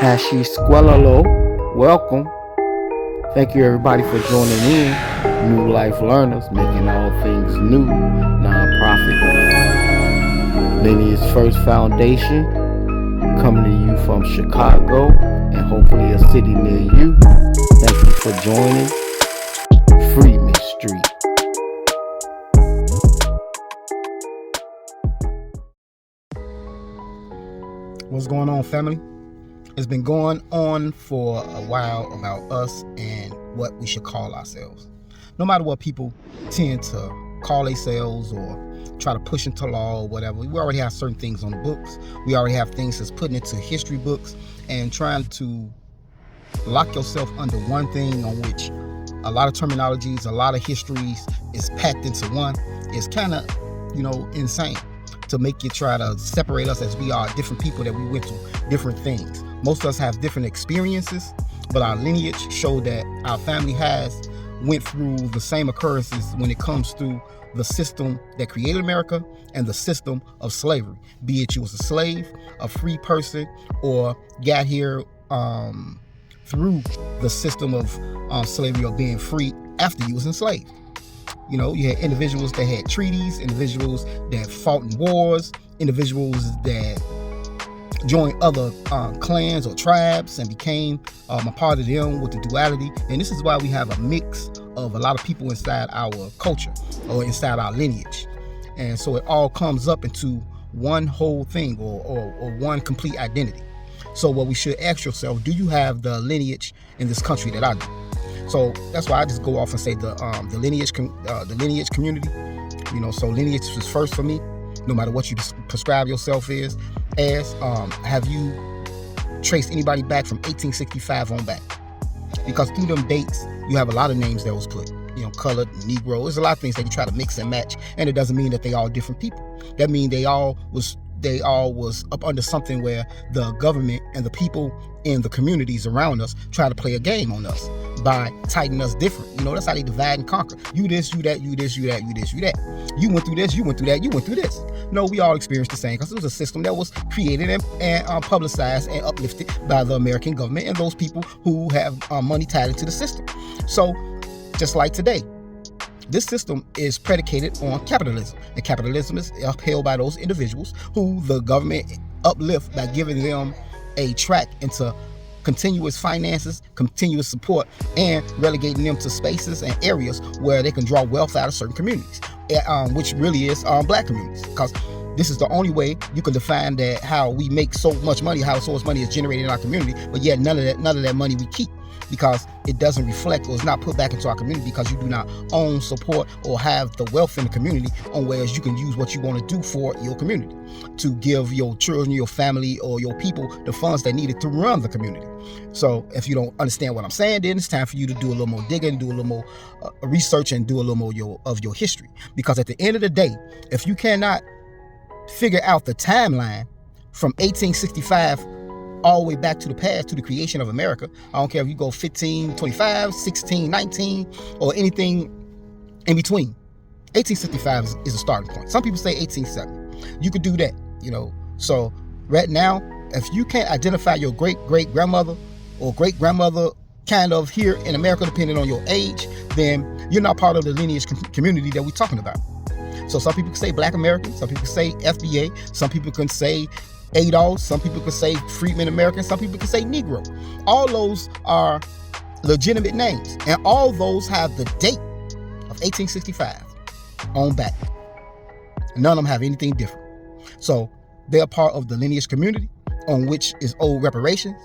Hashi Squelalo, welcome. Thank you everybody for joining in. New Life Learners, making all things new, non-profit. Lineage First Foundation, coming to you from Chicago and hopefully a city near you. Thank you for joining Freedmen Street. What's going on, family? It's been going on for a while about us and what we should call ourselves. No matter what people tend to call themselves or try to push into law or whatever, we already have certain things on the books. We already have things that's put into history books, and trying to lock yourself under one thing on which a lot of terminologies, a lot of histories is packed into one is kind of, insane. To make you try to separate us as we are different people, that we went through different things. Most of us have different experiences, but our lineage show that our family has went through the same occurrences when it comes to the system that created America and the system of slavery. Be it you was a slave, a free person, or got here through the system of slavery or being free after you was enslaved. You had individuals that had treaties, individuals that fought in wars, individuals that joined other clans or tribes and became a part of them with the duality. And this is why we have a mix of a lot of people inside our culture or inside our lineage. And so it all comes up into one whole thing or one complete identity. So what we should ask yourself, do you have the lineage in this country that I do? So that's why I just go off and say the lineage community. So lineage is first for me. No matter what you prescribe yourself as, have you traced anybody back from 1865 on back? Because through them dates, you have a lot of names that was put. Colored, Negro. There's a lot of things that you try to mix and match, and it doesn't mean that they all different people. That means they all was up under something where the government and the people in the communities around us try to play a game on us by tightening us different. That's how they divide and conquer. You this, you that, you this, you that, you this, you that. You went through this, you went through that, you went through this. No, we all experienced the same because it was a system that was created and publicized and uplifted by the American government and those people who have money tied into the system. So just like today, this system is predicated on capitalism, and capitalism is upheld by those individuals who the government uplift by giving them a track into continuous finances, continuous support, and relegating them to spaces and areas where they can draw wealth out of certain communities, which really is black communities. Because this is the only way you can define that how we make so much money, how so much money is generated in our community, but yet none of that money we keep, because it doesn't reflect or is not put back into our community, because you do not own, support, or have the wealth in the community on whereas you can use what you want to do for your community, to give your children, your family, or your people the funds they needed to run the community. So if you don't understand what I'm saying, then it's time for you to do a little more digging, do a little more research, and do a little more of your history. Because at the end of the day, if you cannot figure out the timeline from 1865 all the way back to the past, to the creation of America, I don't care if you go 1525, 1619, or anything in between. 1865 is a starting point. Some people say 1870. You could do that, So right now, if you can't identify your great-great-grandmother or great-grandmother kind of here in America, depending on your age, then you're not part of the lineage community that we're talking about. So some people can say Black American, some people say FBA, some people can say ADOS, some people can say Freedmen American, some people can say Negro. All those are legitimate names, and all those have the date of 1865 on back. None of them have anything different. So they're part of the lineage community, on which is owed reparations,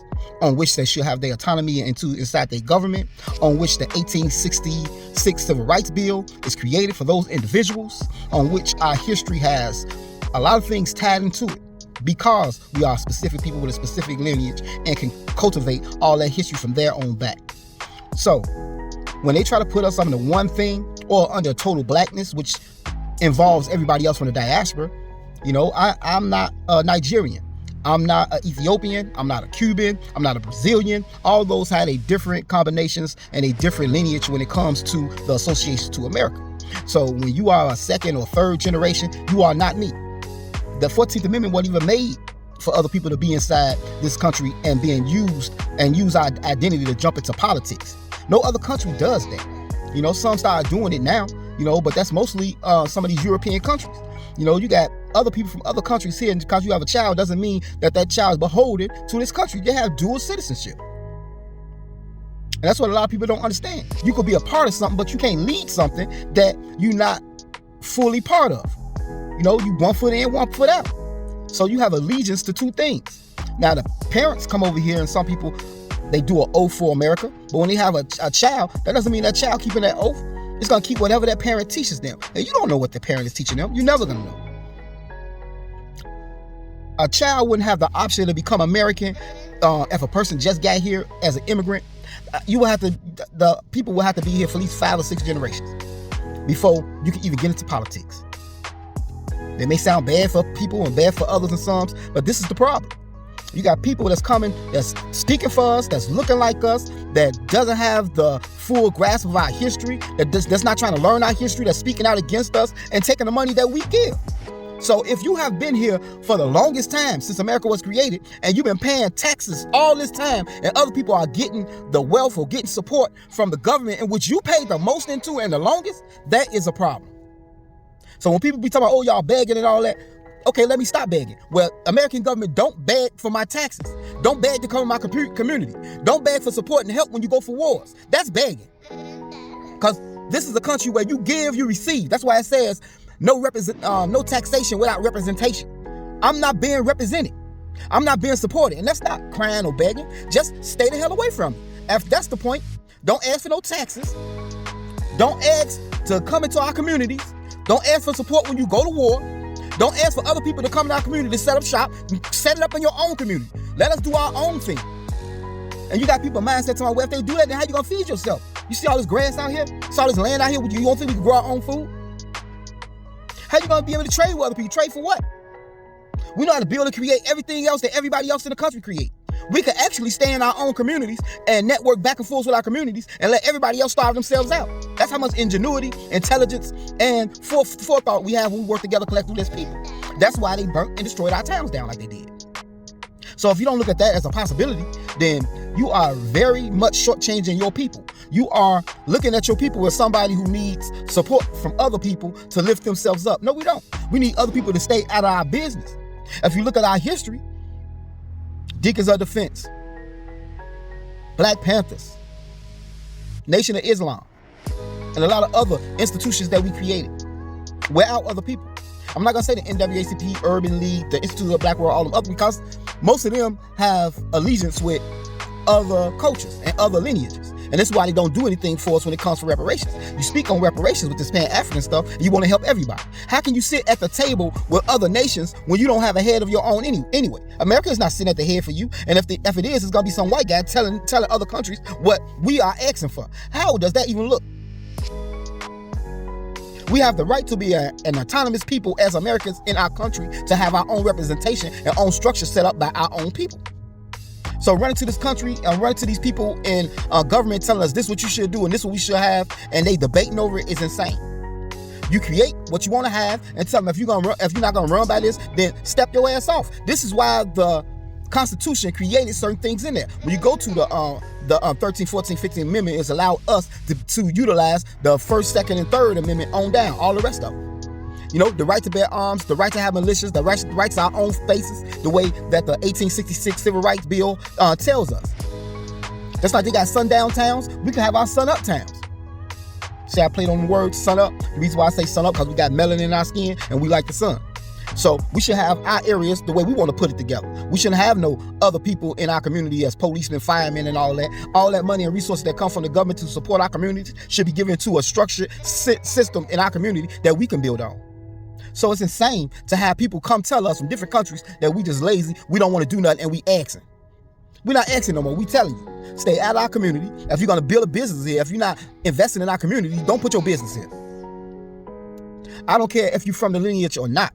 on which they should have their autonomy inside their government, on which the 1866 Civil Rights Bill is created for those individuals, on which our history has a lot of things tied into it, because we are specific people with a specific lineage and can cultivate all that history from there on back. So when they try to put us under one thing or under total blackness, which involves everybody else from the diaspora, I'm not a Nigerian. I'm not an Ethiopian. I'm not a Cuban. I'm not a Brazilian. All those had a different combinations and a different lineage when it comes to the association to America. So when you are a second or third generation, you are not me. The 14th Amendment wasn't even made for other people to be inside this country and being used and use our identity to jump into politics. No other country does that. Some start doing it now, but that's mostly some of these European countries. You got other people from other countries here, and because you have a child doesn't mean that child is beholden to this country. You have dual citizenship. And that's what a lot of people don't understand. You could be a part of something, but you can't lead something that you're not fully part of. You 1 foot in, 1 foot out. So you have allegiance to two things. Now the parents come over here, and some people, they do an oath for America. But when they have a child, that doesn't mean that child keeping that oath. It's going to keep whatever that parent teaches them. And you don't know what the parent is teaching them. You're never going to know. A child wouldn't have the option to become American if a person just got here as an immigrant. The people will have to be here for at least 5 or 6 generations before you can even get into politics. They may sound bad for people and bad for others and some, but this is the problem. You got people that's coming, that's speaking for us, that's looking like us, that doesn't have the full grasp of our history, that's not trying to learn our history, that's speaking out against us and taking the money that we give. So if you have been here for the longest time since America was created, and you've been paying taxes all this time, and other people are getting the wealth or getting support from the government in which you paid the most into and the longest, that is a problem. So when people be talking about, oh, y'all begging and all that, okay, let me stop begging. Well, American government don't beg for my taxes. Don't beg to come in my community. Don't beg for support and help when you go for wars. That's begging. Because this is a country where you give, you receive. That's why it says no taxation without representation. I'm not being represented. I'm not being supported. And that's not crying or begging. Just stay the hell away from me. If that's the point, don't ask for no taxes. Don't ask to come into our communities. Don't ask for support when you go to war. Don't ask for other people to come in our community to set up shop. Set it up in your own community. Let us do our own thing. And you got people mindset talking, well, if they do that, then how you gonna feed yourself? You see all this grass out here? See all this land out here? You don't think we can grow our own food? How you gonna be able to trade with other people? Trade for what? We know how to build and create everything else that everybody else in the country create. We could actually stay in our own communities and network back and forth with our communities and let everybody else starve themselves out. That's how much ingenuity, intelligence, and forethought we have when we work together collectively as people. That's why they burnt and destroyed our towns down like they did. So if you don't look at that as a possibility, then you are very much shortchanging your people. You are looking at your people as somebody who needs support from other people to lift themselves up. No, we don't. We need other people to stay out of our business. If you look at our history, Deacons of Defense, Black Panthers, Nation of Islam, and a lot of other institutions that we created. We're out other people. I'm not going to say the NAACP, Urban League, the Institute of Black World, all them other, because most of them have allegiance with other cultures and other lineages. And that's why they don't do anything for us when it comes to reparations. You speak on reparations with this Pan-African stuff, and you want to help everybody. How can you sit at the table with other nations when you don't have a head of your own anyway? America is not sitting at the head for you. And if it is, it's going to be some white guy telling other countries what we are asking for. How does that even look? We have the right to be an autonomous people as Americans in our country, to have our own representation and own structure set up by our own people. So running to this country and running to these people in government telling us this is what you should do and this is what we should have, and they debating over it, is insane. You create what you want to have and tell them if you're not gonna run by this, then step your ass off. This is why the Constitution created certain things in there. When you go to the 13th, 14th, 15th Amendment, it's allowed us to utilize the 1st, 2nd, and 3rd Amendment on down, all the rest of them. You know, the right to bear arms, the right to have militias, the right to our own spaces, the way that the 1866 Civil Rights Bill tells us. Just like they got sundown towns, we can have our sun up towns. See, I played on the word sun up. The reason why I say sun up, because we got melanin in our skin and we like the sun. So we should have our areas the way we want to put it together. We shouldn't have no other people in our community as policemen, firemen, and all that. All that money and resources that come from the government to support our communities should be given to a structured system in our community that we can build on. So it's insane to have people come tell us from different countries that we just lazy, we don't want to do nothing, and we asking. We're not asking no more. We telling you, stay out of our community. If you're going to build a business here, if you're not investing in our community, don't put your business here. I don't care if you're from the lineage or not.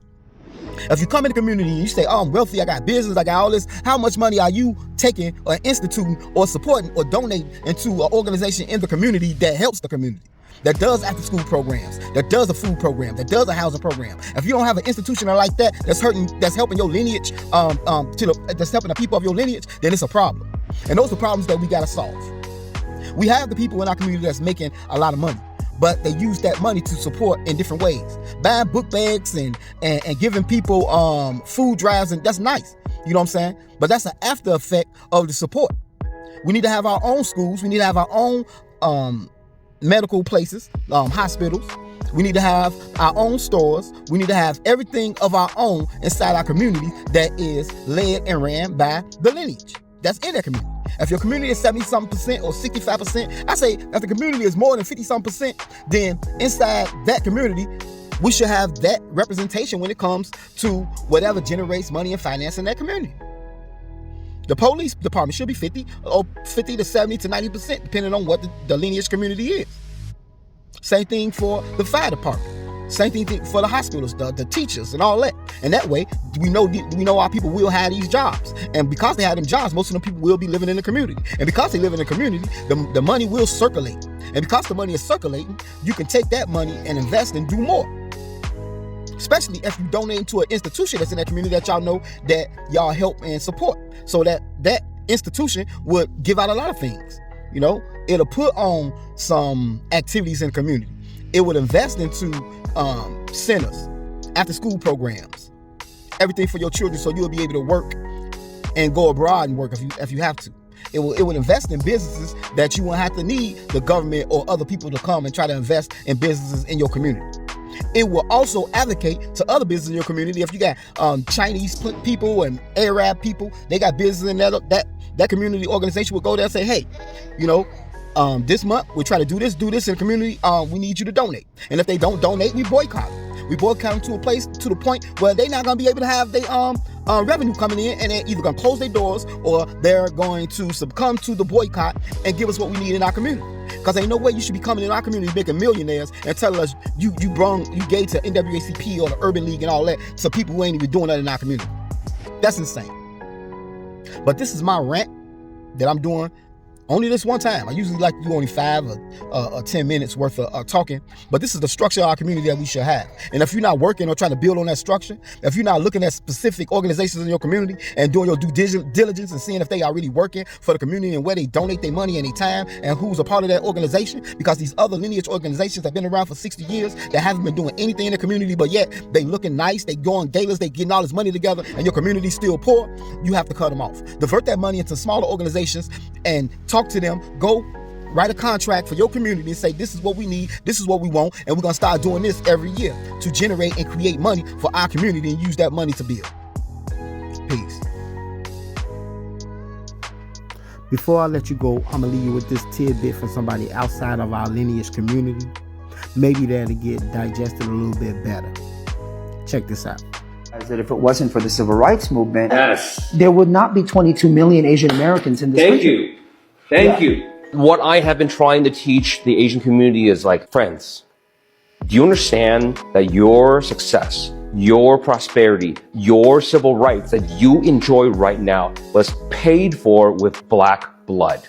If you come in the community and you say, oh, I'm wealthy, I got business, I got all this, how much money are you taking or instituting or supporting or donating into an organization in the community that helps the community? that does after school programs, that does a food program, that does a housing program. If you don't have an institution like that that's helping your lineage, that's helping the people of your lineage, then it's a problem. And those are problems that we gotta solve. We have the people in our community that's making a lot of money, but they use that money to support in different ways. Buying book bags and giving people food drives, and that's nice. You know what I'm saying? But that's an after effect of the support. We need to have our own schools. We need to have our own medical places, hospitals. We need to have our own stores. We need to have everything of our own inside our community that is led and ran by the lineage that's in that community. If your community is 70-something% or 65%, I say if the community is more than 50-something%, then inside that community, we should have that representation when it comes to whatever generates money and finance in that community. The police department should be 50 to 70 to 90%, depending on what the lineage community is. Same thing for the fire department. Same thing for the hospitals, the teachers, and all that. And that way, we know our people will have these jobs. And because they have them jobs, most of them people will be living in the community. And because they live in the community, the money will circulate. And because the money is circulating, you can take that money and invest and do more. Especially if you donate to an institution that's in that community that y'all know that y'all help and support. So that institution would give out a lot of things. You know, it'll put on some activities in the community. It would invest into centers, after school programs, everything for your children, so you'll be able to work and go abroad and work if you have to. It would invest in businesses that you won't have to need the government or other people to come and try to invest in businesses in your community. It will also advocate to other businesses in your community. If you got Chinese people and Arab people, they got business in that community organization will go there and say, hey, you know, this month we're trying to do this in the community. We need you to donate. And if they don't donate, we boycott them. We boycott them to the point where they're not going to be able to have their revenue coming in, and they're either going to close their doors or they're going to succumb to the boycott and give us what we need in our community. Because ain't no way you should be coming in our community making millionaires and telling us you gave to NAACP or the Urban League and all that to people who ain't even doing that in our community. That's insane. But this is my rant that I'm doing only this one time. I usually like to do only 5 or 10 minutes worth of talking, but this is the structure of our community that we should have. And if you're not working or trying to build on that structure, if you're not looking at specific organizations in your community and doing your due diligence and seeing if they are really working for the community and where they donate their money and their time and who's a part of that organization, because these other lineage organizations have been around for 60 years that haven't been doing anything in the community, but yet they looking nice, they going galas, they getting all this money together, and your community's still poor, you have to cut them off. Divert that money into smaller organizations and talk to them. Go write a contract for your community and say, this is what we need, this is what we want, and we're going to start doing this every year to generate and create money for our community and use that money to build. Peace. Before I let you go, I'm going to leave you with this tidbit from somebody outside of our lineage community. Maybe that'll get digested a little bit better. Check this out. That if it wasn't for the civil rights movement, Yes. there would not be 22 million Asian Americans in this country. Thank you. What I have been trying to teach the Asian community is like, friends, do you understand that your success, your prosperity, your civil rights that you enjoy right now was paid for with black blood?